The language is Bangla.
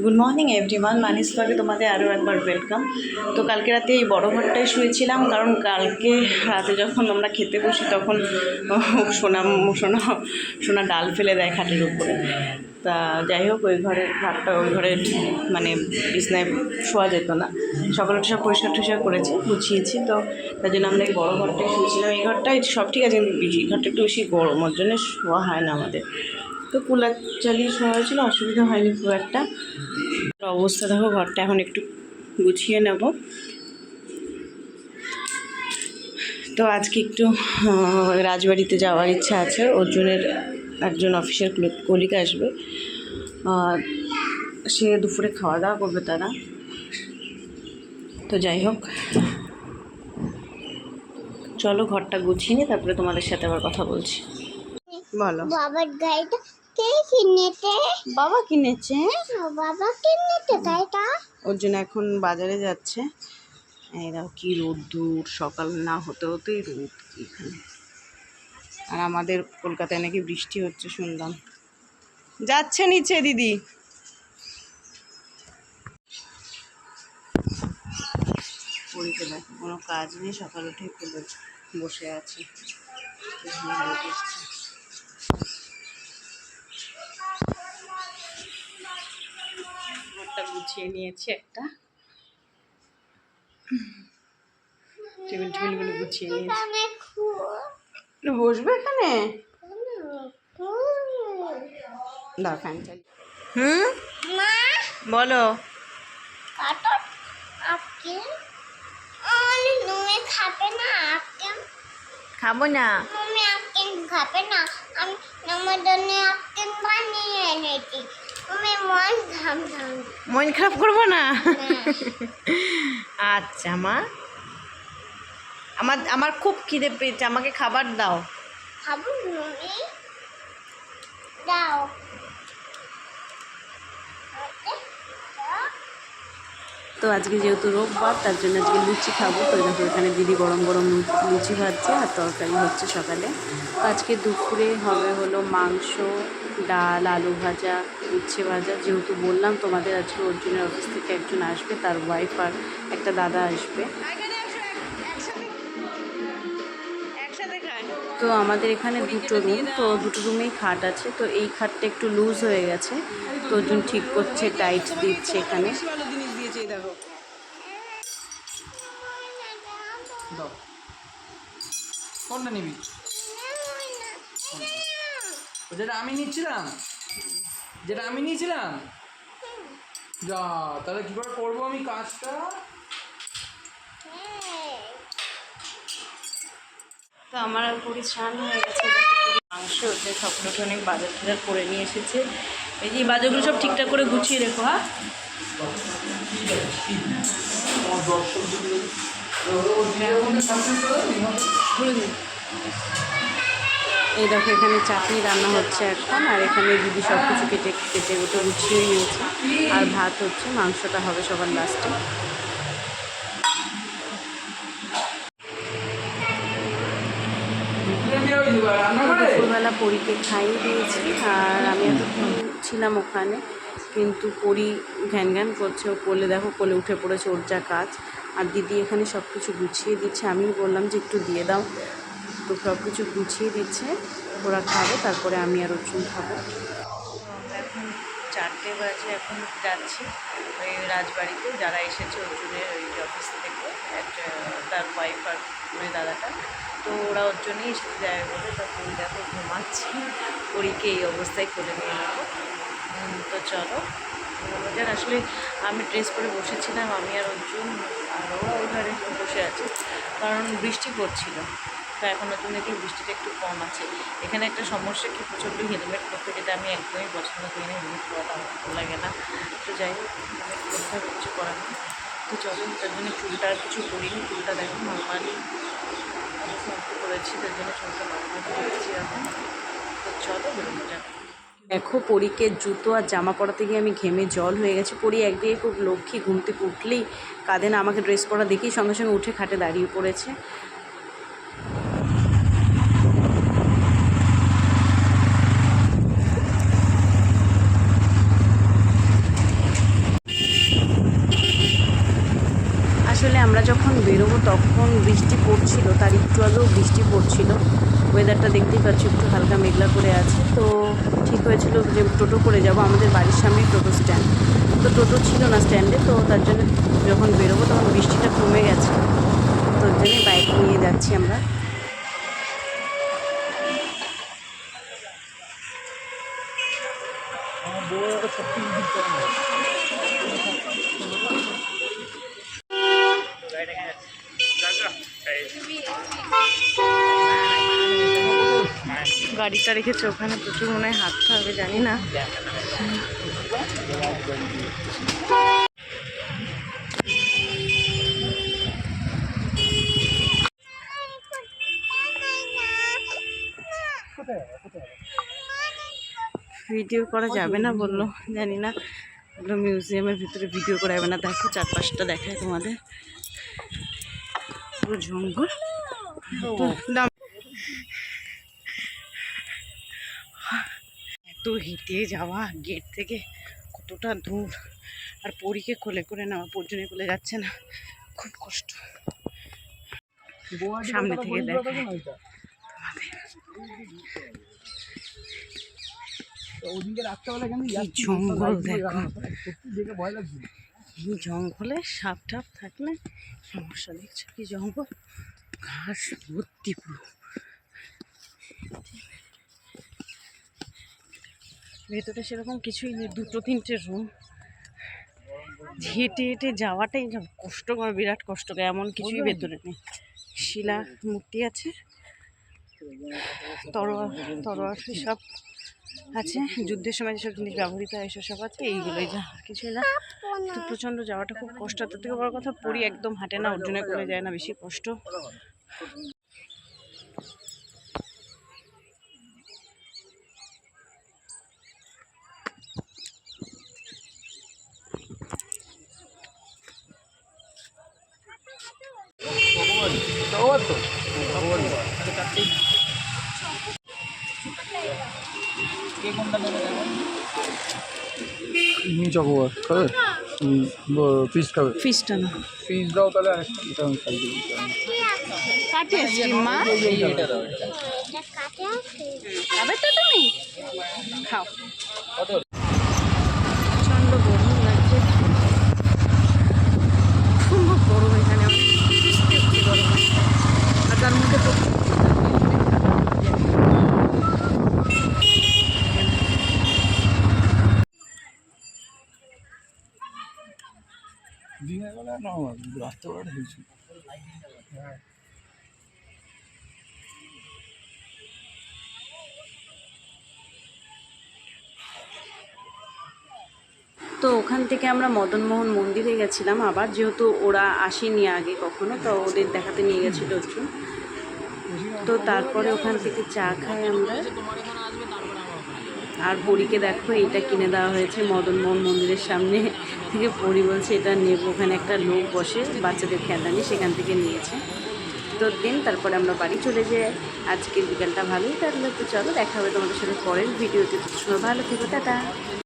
গুড মর্নিং এভরিওয়ান, মানিস ব্লগে তোমাদের আরও একবার ওয়েলকাম। তো কালকে রাতে এই বড় ঘরটায় শুয়েছিলাম, কারণ কালকে রাতে যখন আমরা খেতে বসি তখন সোনা সোনা সোনা ডাল ফেলে দেয় খাটের উপরে। তা যাই হোক, ওই ঘরে মানে বিছনায় শোয়া যেত না। সকালে সব পরিষ্কার টরিষ্কার করেছি, গুছিয়েছি, তো তার জন্য আমরা এই বড়ো ঘরটায় শুয়েছিলাম। এই ঘরটায় সব ঠিক আছে, এই ঘরটা একটু বেশি গরম, ওর জন্য শোয়া হয় না আমাদের। তো কুলার চালিয়ে শোয়া হয়েছিল, অসুবিধা হয়নি খুব একটা। অবস্থা দেখো, ঘরটা এখন একটু গুছিয়ে নেব। তো আজকে একটু রাজবাড়িতে যাওয়ার ইচ্ছা আছে। অর্জুনের একজন অফিসের কলিগ আসবে, সে দুপুরে খাওয়া দাওয়া করবে তারা। তো যাই হোক, চলো ঘরটা গুছিয়ে নিই, তারপরে তোমাদের সাথে আবার কথা বলছি। বলো। বাবার গাড়িটা কে কিনেছে? বাবা কিনেছে। বাবা কিনেছে গাড়িটা। অর্জুন এখন বাজারে যাচ্ছে। এরা কি রোদ্দুর, সকাল না হতে হতেই রোদ এখানে। আর আমাদের কলকাতায় নাকি বৃষ্টি হচ্ছে শুনলাম। যাচ্ছে নিচে দিদি। পরীকে দেখো, কোনো কাজ নেই, সকাল উঠে বসে আছে। ঘরটা গুছিয়ে নিয়েছি, একটা টেবিলগুলো গুছিয়ে নিয়েছি। বসবে এখানে, দাও ফ্যান চালিয়ে। বলো। কাটো আপকে তুমি খাবে না? আপকে খাবো না। তুমি আপকে খাবে না? আমি তোমার জন্য আপকে বানিয়ে এনেছি। তুমি মন খারাপ করবো না। আচ্ছা মা, আমার খুব খিদে পেয়েছে, আমাকে খাবার দাও। খাবো তুমি দাও। তো আজকে যেহেতু রোববার, তার জন্য আজকে লুচি খাবো। তো দেখো, এখানে দিদি গরম গরম লুচি ভাজছে, আর তরকারি হচ্ছে সকালে। আজকে দুপুরে হলো মাংস, ডাল, আলু ভাজা, উচ্ছে ভাজা। যেহেতু বললাম তোমাদের আজকে অর্জুনের অফিস থেকে একজন আসবে, তার ওয়াইফ আর একটা দাদা আসবে। তো আমাদের এখানে দুটো রুম, তো দুটো রুমেই খাট আছে। তো এই খাটটা একটু লুজ হয়ে গেছে, তো অর্জুন ঠিক করছে, টাইট দিচ্ছে এখানে। দেখো, কোনটা নিবি? যেটা আমি নিচ্ছিলাম, যা, তাহলে কি করে করবো আমি কাজটা? তো আমার আর পরিশ্রান হয়ে গেছে। মাংস হচ্ছে, সকলকে অনেক বাজার টাজার করে নিয়ে এসেছে। এই যে বাজারগুলো সব ঠিকঠাক করে গুছিয়ে রেখো। হ্যাঁ, এই দেখো, এখানে চাটনি রান্না হচ্ছে এখন, আর এখানে দিদি সব কিছু কেটে গুছিয়ে নিয়েছে। আর ভাত হচ্ছে, মাংসটা হবে সবার লাস্টে। দুপুরবেলা পরীকে খাইয়ে দিয়েছি, আর আমি এতক্ষণ ছিলাম ওখানে, কিন্তু পরী ঘ্যান করছে। ও কোলে দেখো, কোলে উঠে পড়েছে, ওর যা কাজ। আর দিদি এখানে সব কিছু গুছিয়ে দিচ্ছে। আমি বললাম যে একটু দিয়ে দাও, তো সব কিছু গুছিয়ে দিচ্ছে। ওরা খাবে, তারপরে আমি আর অর্জুন খাবো। আমরা এখন 4টে বাজে, এখন যাচ্ছি ওই রাজবাড়িতে। যারা এসেছে অর্জুনের ওই অফিস থেকে, তার ওয়াইফ আর ওই দাদাটা, তো ওরা ওর জন্যই এসেছে যায় বলে। তখন দেখো ঘুমাচ্ছি, পরীকে এই অবস্থায় করে নিয়ে নেবো। তো চলো যান। আসলে আমি ড্রেস পরে বসেছিলাম, আমি আর অর্জুন, আর ওরা ওই ঘরে বসে আছে, কারণ বৃষ্টি পড়ছিল। তো এখন নতুন দেখি বৃষ্টিটা একটু কম আছে। এখানে একটা সমস্যা কি, প্রচণ্ড হেলমেট পরতে, যেটা আমি একদমই পছন্দ করি না। হেলমেট পরাটা আমার ভালো লাগে না। তো যাই হোক, হেলমেট পরতে হবে, কিছু করার নেই। তো চলো, তার জন্য চুলটা আর কিছু করিনি। চুলটা দেখো নর্মালি শ্যাম্পু করেছি, তার জন্য চুলটা নর্মালি করেছি এখন। তো চলো বেরোনো যাক। দেখো, পরীকে জুতো আর জামা পরাতে গিয়ে আমি ঘেমে জল হয়ে গেছে। পরী একদিকে খুব লক্ষ্মী, ঘুম থেকে উঠলেই কাঁদে না, আমাকে ড্রেস পরা দেখেই সঙ্গে সঙ্গে উঠে খাটে দাঁড়িয়ে পড়েছে। যখন বেরোবো তখন বৃষ্টি পড়ছিল, তার একটু আগেও বৃষ্টি পড়ছিল। ওয়েদারটা দেখতেই পাচ্ছি একটু হালকা মেঘলা করে আছে। তো ঠিক হয়েছিল যে টোটো করে যাব, আমাদের বাড়ির সামনেই টোটো স্ট্যান্ড। তো টোটো ছিল না স্ট্যান্ডে, তো তার জন্য যখন বেরোবো তখন বৃষ্টিটা কমে গেছে, তো ওর জন্যই বাইক নিয়ে যাচ্ছি আমরা। গাড়িটা রেখেছে ওখানে, প্রচুর মনে হয় হাঁটতে হবে, জানি না। ভিডিও করা যাবে না বললো, জানি না। ওগুলো মিউজিয়ামের ভিতরে ভিডিও করা যাবে না। দেখো চারপাশটা দেখায় তোমাদের, পুরো জঙ্গল। এত হেঁটে যাওয়া গেট থেকে কতটা দূর, আর পরীকে কোলে করে নেওয়া, পর্যনে কোলে যাচ্ছে না, খুব কষ্ট। সামনে থেকে দেখো জঙ্গল, দেখো জঙ্গলে সাপ টাপ থাকলে সমস্যা। দেখছো কি জঙ্গল, ঘাস ভর্তি পুরো। ভেতরে সেরকম কিছুই নেই, 2-3টে রুম। হেঁটে হেঁটে যাওয়াটাই কষ্টকর, বিরাট কষ্টকর। এমন কিছুই ভেতরে নেই। শিলা মূর্তি আছে, তরোয়ার সব আছে, যুদ্ধের সময় যেসব জিনিস ব্যবহৃত হয় এসব সব আছে, এইগুলোই, যা কিছুই না। তো প্রচণ্ড যাওয়াটা খুব কষ্ট। তার থেকে বড় কথা পরি একদম হাঁটে না, অর্জুনে করে যায় না, বেশি কষ্ট। চকোবার খাবে, ফিশ খাবে? ফিশটা না, ফিশ দাও তাহলে। এটা আমি খাই দিই। কাটে আইসক্রিম মা এটা কাটে আছে। খাবে তো তুমি, খাও। প্রচণ্ড গরম লাগছে, খুব গরম এখানে, অনেক বৃষ্টি হচ্ছে গরমে। আর তার মধ্যে দিনের বেলা না, রাত্রেবেলা হয়েছে। তো ওখান থেকে আমরা মদনমোহন মন্দিরে গেছিলাম আবার, যেহেতু ওরা আসেনি আগে কখনো, তো ওদের দেখাতে নিয়ে গেছিল অর্জুন। তো তারপরে ওখান থেকে চা খাই আমরা। আর পরীকে দেখো এইটা কিনে দেওয়া হয়েছে মদনমোহন মন্দিরের সামনে থেকে। পরী বলছে এটা নেব, ওখানে একটা লোক বসে বাচ্চাদের খেলনা নিয়ে, সেখান থেকে নিয়েছে। তো দিন তারপরে আমরা বাড়ি চলে যাই। আজকের বিকালটা ভালোই কাটলো। তো চলো দেখা হবে তোমাদের সাথে পরের ভিডিওতে। ভালো থেকো, টাটা।